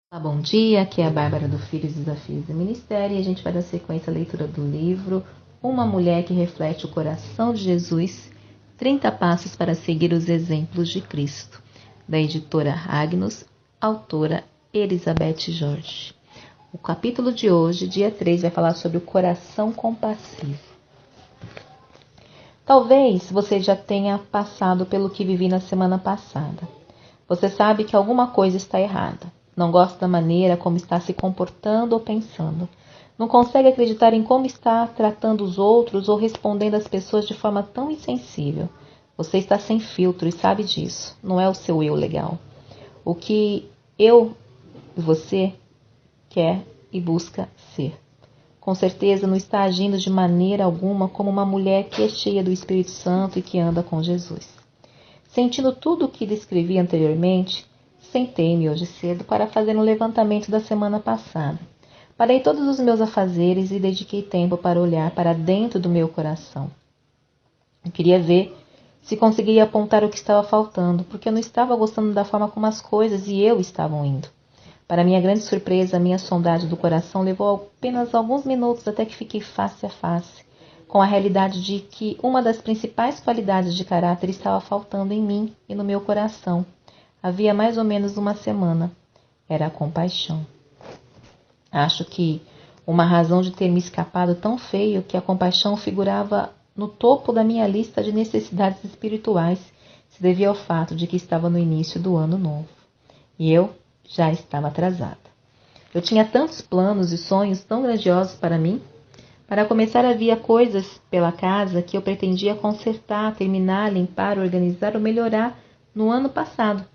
Olá, bom dia, aqui é a Bárbara do Filhos Desafios do Ministério e a gente vai dar sequência à leitura do livro Uma Mulher que Reflete o Coração de Jesus, 30 Passos para Seguir os Exemplos de Cristo, da editora Agnus, autora Elizabeth Jorge. O capítulo de hoje, dia 3, vai falar sobre o coração compassivo. Talvez você já tenha passado pelo que vivi na semana passada. Você sabe que alguma coisa está errada. Não gosta da maneira como está se comportando ou pensando. Não consegue acreditar em como está tratando os outros ou respondendo às pessoas de forma tão insensível. Você está sem filtro e sabe disso. Não é o seu eu legal. O que eu e você quer e busca ser. Com certeza não está agindo de maneira alguma como uma mulher que é cheia do Espírito Santo e que anda com Jesus. Sentindo tudo o que descrevi anteriormente, sentei-me hoje cedo para fazer um levantamento da semana passada. Parei todos os meus afazeres e dediquei tempo para olhar para dentro do meu coração. Eu queria ver se conseguiria apontar o que estava faltando, porque eu não estava gostando da forma como as coisas e eu estavam indo. Para minha grande surpresa, a minha sondagem do coração levou apenas alguns minutos até que fiquei face a face com a realidade de que uma das principais qualidades de caráter estava faltando em mim e no meu coração. Havia mais ou menos uma semana. Era a compaixão. Acho que uma razão de ter me escapado tão feio que a compaixão figurava no topo da minha lista de necessidades espirituais se devia ao fato de que estava no início do ano novo. E eu já estava atrasada. Eu tinha tantos planos e sonhos tão grandiosos para mim. Para começar, havia coisas pela casa que eu pretendia consertar, terminar, limpar, organizar ou melhorar no ano passado.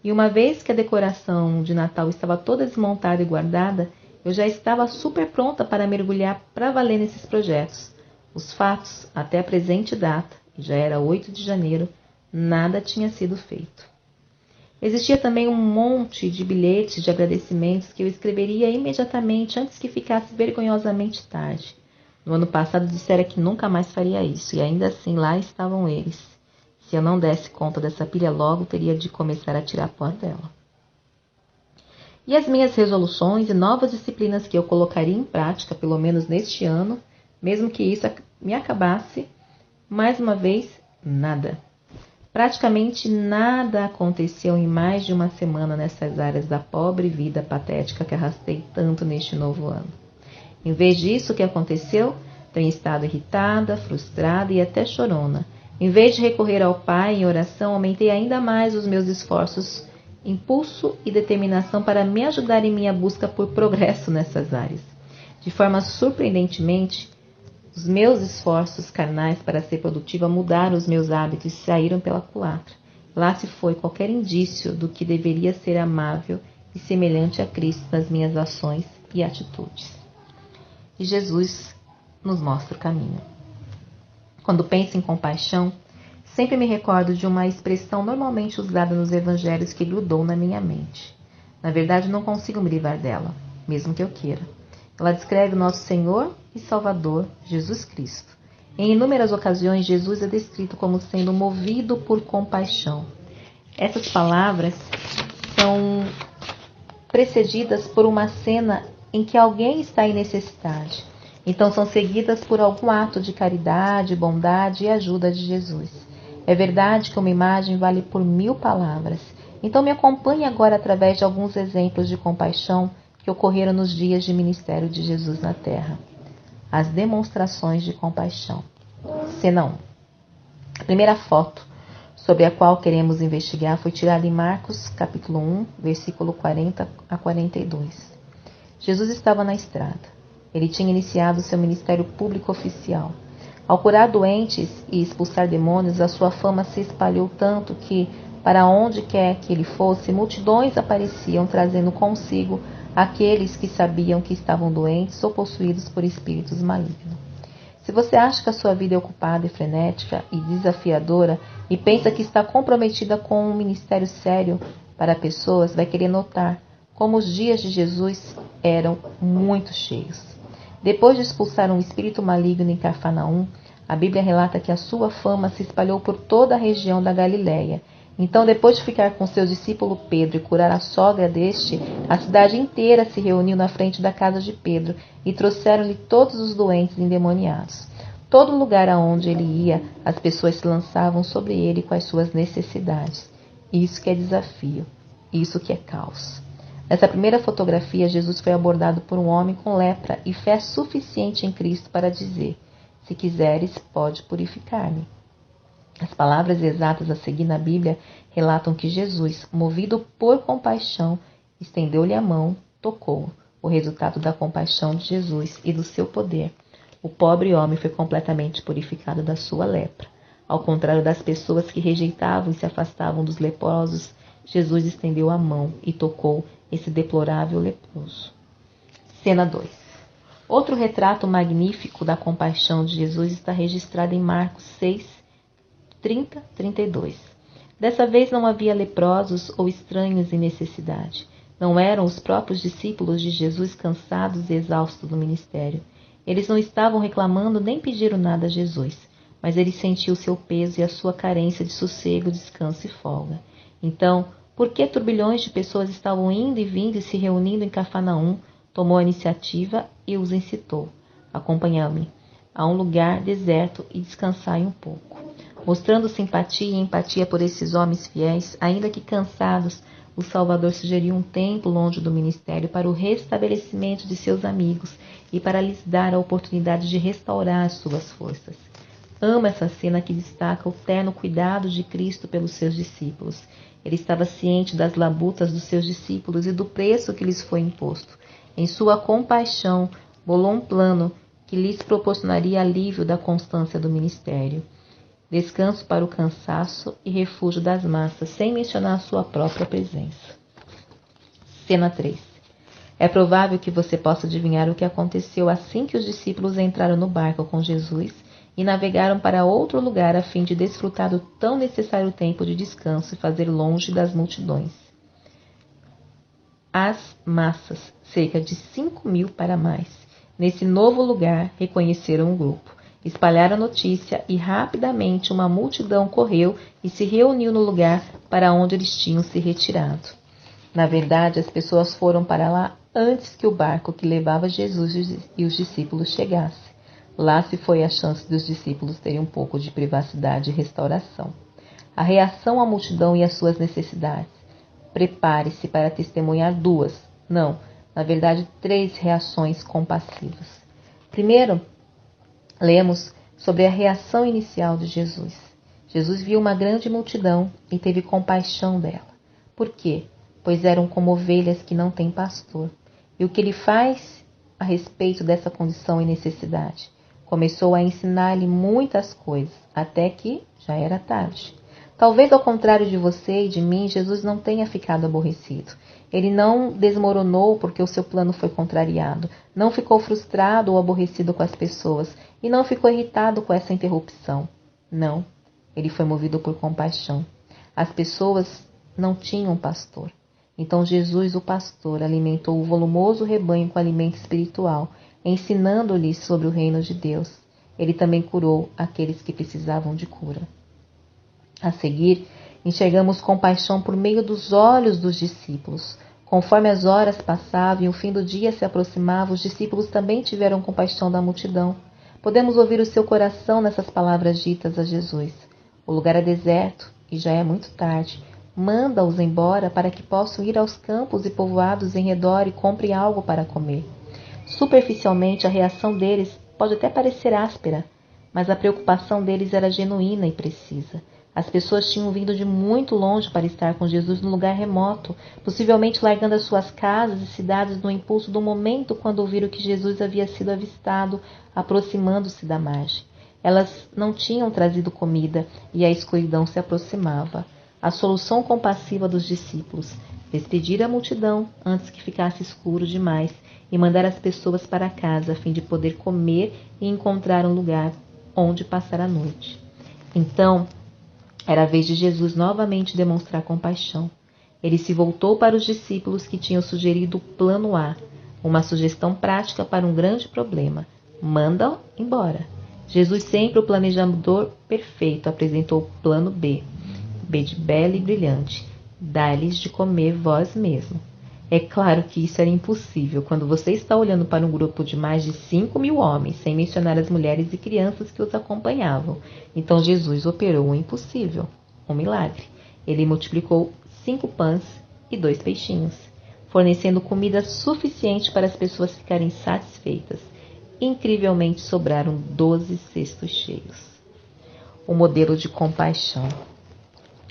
E uma vez que a decoração de Natal estava toda desmontada e guardada, eu já estava super pronta para mergulhar para valer nesses projetos. Os fatos, até a presente data, e já era 8 de janeiro, nada tinha sido feito. Existia também um monte de bilhetes de agradecimentos que eu escreveria imediatamente antes que ficasse vergonhosamente tarde. No ano passado dissera que nunca mais faria isso, e ainda assim lá estavam eles. Se eu não desse conta dessa pilha logo, teria de começar a tirar pó dela. E as minhas resoluções e novas disciplinas que eu colocaria em prática, pelo menos neste ano, mesmo que isso me acabasse, mais uma vez, nada. Praticamente nada aconteceu em mais de uma semana nessas áreas da pobre vida patética que arrastei tanto neste novo ano. Em vez disso, o que aconteceu? Tenho estado irritada, frustrada e até chorona. Em vez de recorrer ao Pai em oração, aumentei ainda mais os meus esforços, impulso e determinação para me ajudar em minha busca por progresso nessas áreas. De forma surpreendentemente, os meus esforços carnais para ser produtiva mudaram os meus hábitos e saíram pela culatra. Lá se foi qualquer indício do que deveria ser amável e semelhante a Cristo nas minhas ações e atitudes. E Jesus nos mostra o caminho. Quando penso em compaixão, sempre me recordo de uma expressão normalmente usada nos evangelhos que grudou na minha mente. Na verdade, não consigo me livrar dela, mesmo que eu queira. Ela descreve o nosso Senhor e Salvador, Jesus Cristo. Em inúmeras ocasiões, Jesus é descrito como sendo movido por compaixão. Essas palavras são precedidas por uma cena em que alguém está em necessidade. Então são seguidas por algum ato de caridade, bondade e ajuda de Jesus. É verdade que uma imagem vale por 1000 palavras. Então me acompanhe agora através de alguns exemplos de compaixão que ocorreram nos dias de ministério de Jesus na terra. As demonstrações de compaixão. Cena 1. A primeira foto sobre a qual queremos investigar foi tirada em Marcos, capítulo 1, versículo 40 a 42. Jesus estava na estrada. Ele tinha iniciado seu ministério público oficial. Ao curar doentes e expulsar demônios, a sua fama se espalhou tanto que, para onde quer que ele fosse, multidões apareciam trazendo consigo aqueles que sabiam que estavam doentes ou possuídos por espíritos malignos. Se você acha que a sua vida é ocupada e frenética e desafiadora e pensa que está comprometida com um ministério sério para pessoas, vai querer notar como os dias de Jesus eram muito cheios. Depois de expulsar um espírito maligno em Cafarnaum, a Bíblia relata que a sua fama se espalhou por toda a região da Galiléia. Então, depois de ficar com seu discípulo Pedro e curar a sogra deste, a cidade inteira se reuniu na frente da casa de Pedro e trouxeram-lhe todos os doentes e endemoniados. Todo lugar aonde ele ia, as pessoas se lançavam sobre ele com as suas necessidades. Isso que é desafio, isso que é caos. Nessa primeira fotografia, Jesus foi abordado por um homem com lepra e fé suficiente em Cristo para dizer: se quiseres, pode purificar-me. As palavras exatas a seguir na Bíblia relatam que Jesus, movido por compaixão, estendeu-lhe a mão, tocou. O resultado da compaixão de Jesus e do seu poder. O pobre homem foi completamente purificado da sua lepra. Ao contrário das pessoas que rejeitavam e se afastavam dos leprosos, Jesus estendeu a mão e tocou esse deplorável leproso. Cena 2. Outro retrato magnífico da compaixão de Jesus está registrado em Marcos 6, 30-32. Dessa vez não havia leprosos ou estranhos em necessidade. Não eram os próprios discípulos de Jesus cansados e exaustos do ministério. Eles não estavam reclamando nem pediram nada a Jesus, mas ele sentiu seu peso e a sua carência de sossego, descanso e folga. Então, por que turbilhões de pessoas estavam indo e vindo e se reunindo em Cafarnaum, tomou a iniciativa e os incitou: acompanha-me a um lugar deserto e descansai um pouco. Mostrando simpatia e empatia por esses homens fiéis, ainda que cansados, o Salvador sugeriu um tempo longe do ministério para o restabelecimento de seus amigos e para lhes dar a oportunidade de restaurar as suas forças. Amo essa cena que destaca o terno cuidado de Cristo pelos seus discípulos. Ele estava ciente das labutas dos seus discípulos e do preço que lhes foi imposto. Em sua compaixão, bolou um plano que lhes proporcionaria alívio da constância do ministério, descanso para o cansaço e refúgio das massas, sem mencionar a sua própria presença. Cena 3. É provável que você possa adivinhar o que aconteceu assim que os discípulos entraram no barco com Jesus e navegaram para outro lugar a fim de desfrutar do tão necessário tempo de descanso e fazer longe das multidões. As massas, cerca de 5.000 para mais, nesse novo lugar reconheceram o grupo. Espalharam a notícia e rapidamente uma multidão correu e se reuniu no lugar para onde eles tinham se retirado. Na verdade, as pessoas foram para lá antes que o barco que levava Jesus e os discípulos chegasse. Lá se foi a chance dos discípulos terem um pouco de privacidade e restauração. A reação à multidão e às suas necessidades. Prepare-se para testemunhar na verdade 3 reações compassivas. Primeiro, lemos sobre a reação inicial de Jesus. Jesus viu uma grande multidão e teve compaixão dela. Por quê? Pois eram como ovelhas que não têm pastor. E o que ele faz a respeito dessa condição e necessidade? Começou a ensinar-lhe muitas coisas, até que já era tarde. Talvez ao contrário de você e de mim, Jesus não tenha ficado aborrecido. Ele não desmoronou porque o seu plano foi contrariado, não ficou frustrado ou aborrecido com as pessoas e não ficou irritado com essa interrupção. Não, ele foi movido por compaixão. As pessoas não tinham pastor. Então Jesus, o pastor, alimentou o volumoso rebanho com alimento espiritual, ensinando-lhes sobre o reino de Deus. Ele também curou aqueles que precisavam de cura. A seguir, enxergamos compaixão por meio dos olhos dos discípulos. Conforme as horas passavam e o fim do dia se aproximava, os discípulos também tiveram compaixão da multidão. Podemos ouvir o seu coração nessas palavras ditas a Jesus. O lugar é deserto e já é muito tarde. Manda-os embora para que possam ir aos campos e povoados em redor e comprem algo para comer. Superficialmente, a reação deles pode até parecer áspera, mas a preocupação deles era genuína e precisa. As pessoas tinham vindo de muito longe para estar com Jesus num lugar remoto, possivelmente largando as suas casas e cidades no impulso do momento quando ouviram que Jesus havia sido avistado, aproximando-se da margem. Elas não tinham trazido comida e a escuridão se aproximava. A solução compassiva dos discípulos: despedir a multidão antes que ficasse escuro demais e mandar as pessoas para casa a fim de poder comer e encontrar um lugar onde passar a noite. Então, era a vez de Jesus novamente demonstrar compaixão. Ele se voltou para os discípulos que tinham sugerido o plano A, uma sugestão prática para um grande problema: manda-o embora. Jesus, sempre o planejador perfeito, apresentou o plano B. bede bela e brilhante, dá-lhes de comer vós mesmo. É claro que isso era impossível quando você está olhando para um grupo de mais de 5.000 homens, sem mencionar as mulheres e crianças que os acompanhavam. Então Jesus operou o impossível, um milagre. Ele multiplicou 5 pães e 2 peixinhos, fornecendo comida suficiente para as pessoas ficarem satisfeitas. Incrivelmente sobraram 12 cestos cheios. O modelo de compaixão.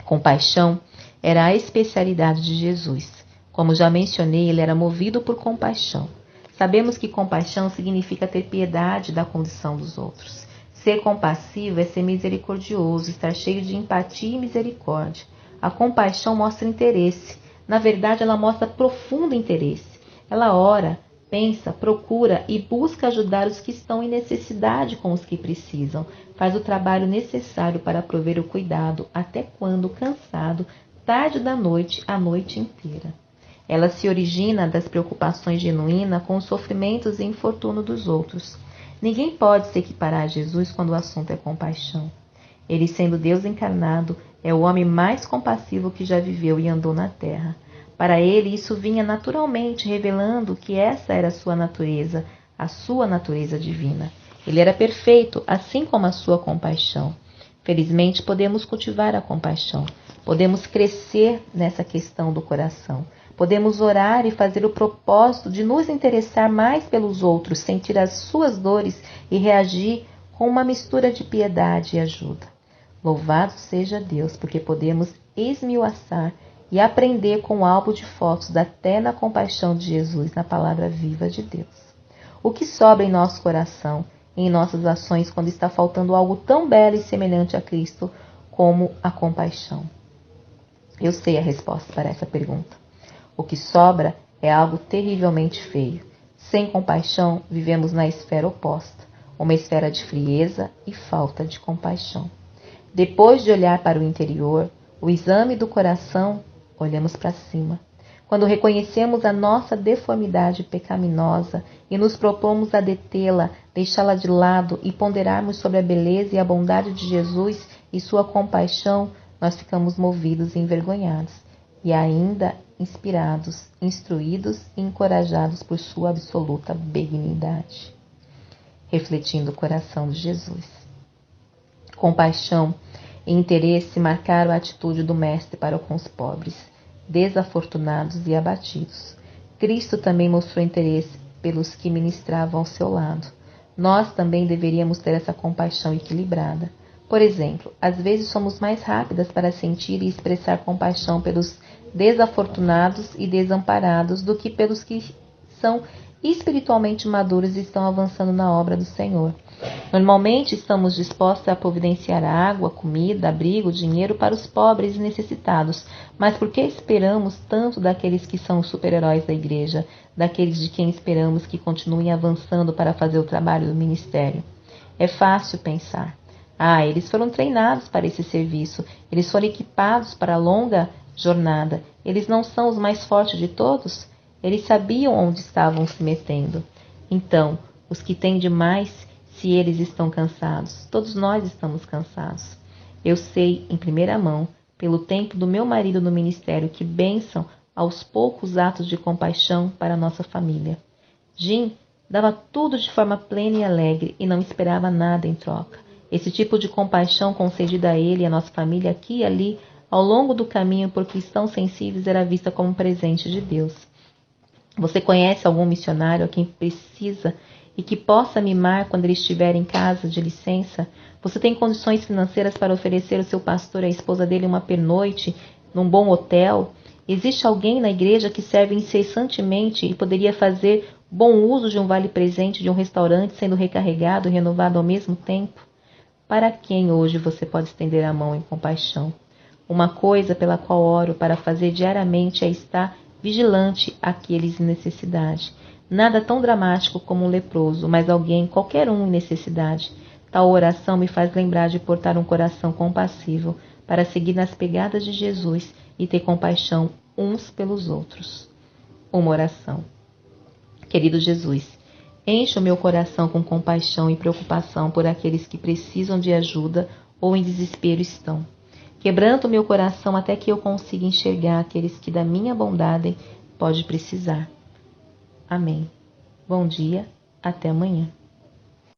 Compaixão era a especialidade de Jesus. Como já mencionei, ele era movido por compaixão. Sabemos que compaixão significa ter piedade da condição dos outros. Ser compassivo é ser misericordioso, estar cheio de empatia e misericórdia. A compaixão mostra interesse. Na verdade, ela mostra profundo interesse. Ela ora, pensa, procura e busca ajudar os que estão em necessidade com os que precisam. Faz o trabalho necessário para prover o cuidado, até quando, cansado, tarde da noite, a noite inteira. Ela se origina das preocupações genuínas com os sofrimentos e infortúnio dos outros. Ninguém pode se equiparar a Jesus quando o assunto é compaixão. Ele, sendo Deus encarnado, é o homem mais compassivo que já viveu e andou na terra. Para ele, isso vinha naturalmente, revelando que essa era a sua natureza divina. Ele era perfeito, assim como a sua compaixão. Felizmente, podemos cultivar a compaixão. Podemos crescer nessa questão do coração. Podemos orar e fazer o propósito de nos interessar mais pelos outros, sentir as suas dores e reagir com uma mistura de piedade e ajuda. Louvado seja Deus, porque podemos esmiuçar e aprender com o álbum de fotos da terna compaixão de Jesus na palavra viva de Deus. O que sobra em nosso coração e em nossas ações quando está faltando algo tão belo e semelhante a Cristo como a compaixão? Eu sei a resposta para essa pergunta. O que sobra é algo terrivelmente feio. Sem compaixão, vivemos na esfera oposta, uma esfera de frieza e falta de compaixão. Depois de olhar para o interior, o exame do coração, olhamos para cima. Quando reconhecemos a nossa deformidade pecaminosa e nos propomos a detê-la, deixá-la de lado e ponderarmos sobre a beleza e a bondade de Jesus e sua compaixão, nós ficamos movidos e envergonhados, e ainda inspirados, instruídos e encorajados por sua absoluta benignidade. Refletindo o coração de Jesus. Compaixão e interesse marcaram a atitude do Mestre para com os pobres, desafortunados e abatidos. Cristo também mostrou interesse pelos que ministravam ao seu lado. Nós também deveríamos ter essa compaixão equilibrada. Por exemplo, às vezes somos mais rápidas para sentir e expressar compaixão pelos desafortunados e desamparados do que pelos que são espiritualmente maduros e estão avançando na obra do Senhor. Normalmente estamos dispostos a providenciar água, comida, abrigo, dinheiro para os pobres e necessitados, mas por que esperamos tanto daqueles que são os super-heróis da igreja, daqueles de quem esperamos que continuem avançando para fazer o trabalho do ministério? É fácil pensar: eles foram treinados para esse serviço, eles foram equipados para a longa jornada, eles não são os mais fortes de todos? Eles sabiam onde estavam se metendo. Então, os que têm demais, se eles estão cansados, todos nós estamos cansados. Eu sei, em primeira mão, pelo tempo do meu marido no ministério, que bênção aos poucos atos de compaixão para a nossa família. Jim dava tudo de forma plena e alegre e não esperava nada em troca. Esse tipo de compaixão concedida a ele e à nossa família aqui e ali, ao longo do caminho por cristãos sensíveis, era vista como um presente de Deus. Você conhece algum missionário a quem precisa e que possa mimar quando ele estiver em casa de licença? Você tem condições financeiras para oferecer ao seu pastor e à esposa dele uma pernoite num bom hotel? Existe alguém na igreja que serve incessantemente e poderia fazer bom uso de um vale-presente de um restaurante sendo recarregado e renovado ao mesmo tempo? Para quem hoje você pode estender a mão em compaixão? Uma coisa pela qual oro para fazer diariamente é estar vigilante àqueles em necessidade. Nada tão dramático como um leproso, mas alguém, qualquer um em necessidade. Tal oração me faz lembrar de portar um coração compassivo para seguir nas pegadas de Jesus e ter compaixão uns pelos outros. Uma oração. Querido Jesus, enche o meu coração com compaixão e preocupação por aqueles que precisam de ajuda ou em desespero estão. quebrando meu coração até que eu consiga enxergar aqueles que da minha bondade pode precisar. Amém. Bom dia, até amanhã.